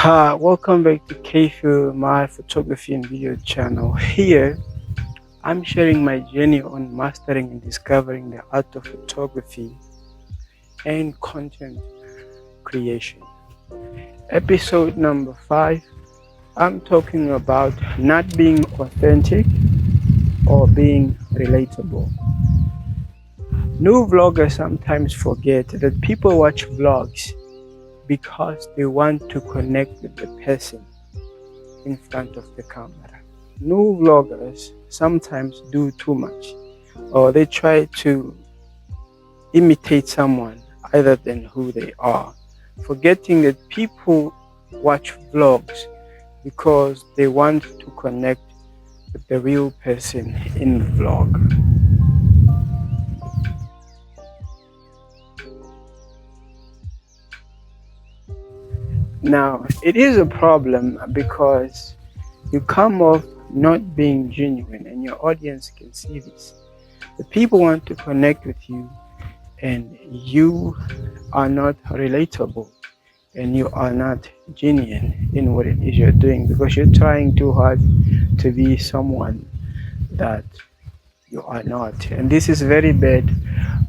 Welcome back to Kefu, my photography and video channel. Here, I'm sharing my journey on mastering and discovering the art of photography and content creation. Episode number 5, I'm talking about not being authentic or being relatable. New vloggers sometimes forget that people watch vlogs because they want to connect with the person in front of the camera. New vloggers sometimes do too much, or they try to imitate someone other than who they are, forgetting that people watch vlogs because they want to connect with the real person in the vlog. Now, it is a problem because you come off not being genuine, and your audience can see this. The people want to connect with you, and you are not relatable, and you are not genuine in what it is you're doing because you're trying too hard to be someone that you are not. And this is very bad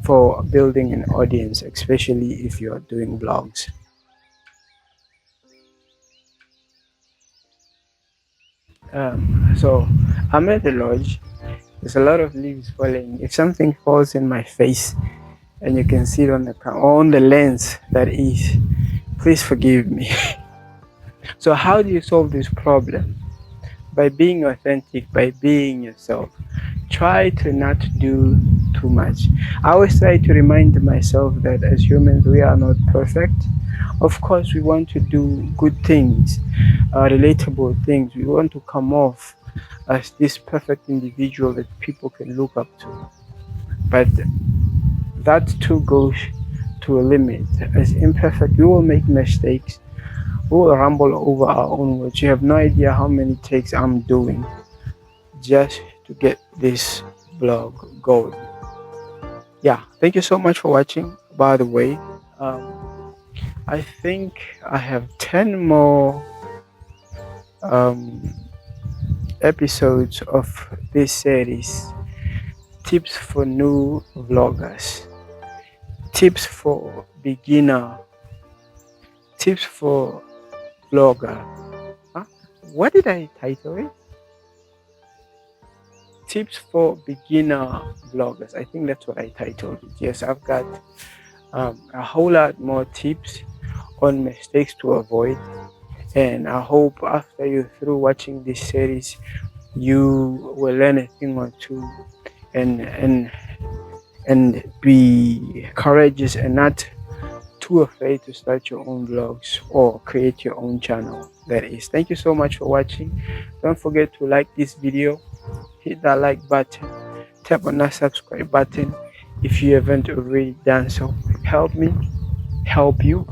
for building an audience, especially if you're doing blogs. So I'm at the lodge. There's a lot of leaves falling. If something falls in my face and you can see it on the on the lens, that is, please forgive me. So how do you solve this problem? By being authentic, by being yourself. Try to not do too much. I always try to remind myself that as humans we are not perfect. Of course we want to do good things, relatable things. We want to come off as this perfect individual that people can look up to. But that too goes to a limit. As imperfect, we will make mistakes. We will rumble over our own words. You have no idea how many takes I'm doing just to get this blog going. Yeah, thank you so much for watching. By the way, I think I have 10 more episodes of this series. Tips for new vloggers, tips for beginner, tips for vlogger. What did I title it? Tips for beginner vloggers. I think that's what I titled it. Yes, I've got a whole lot more tips on mistakes to avoid, and I hope after you're through watching this series you will learn a thing or two and be courageous and not too afraid to start your own vlogs or create your own channel. That is, thank you so much for watching. Don't forget to like this video, hit that like button, tap on that subscribe button if you haven't already done so. Help me help you.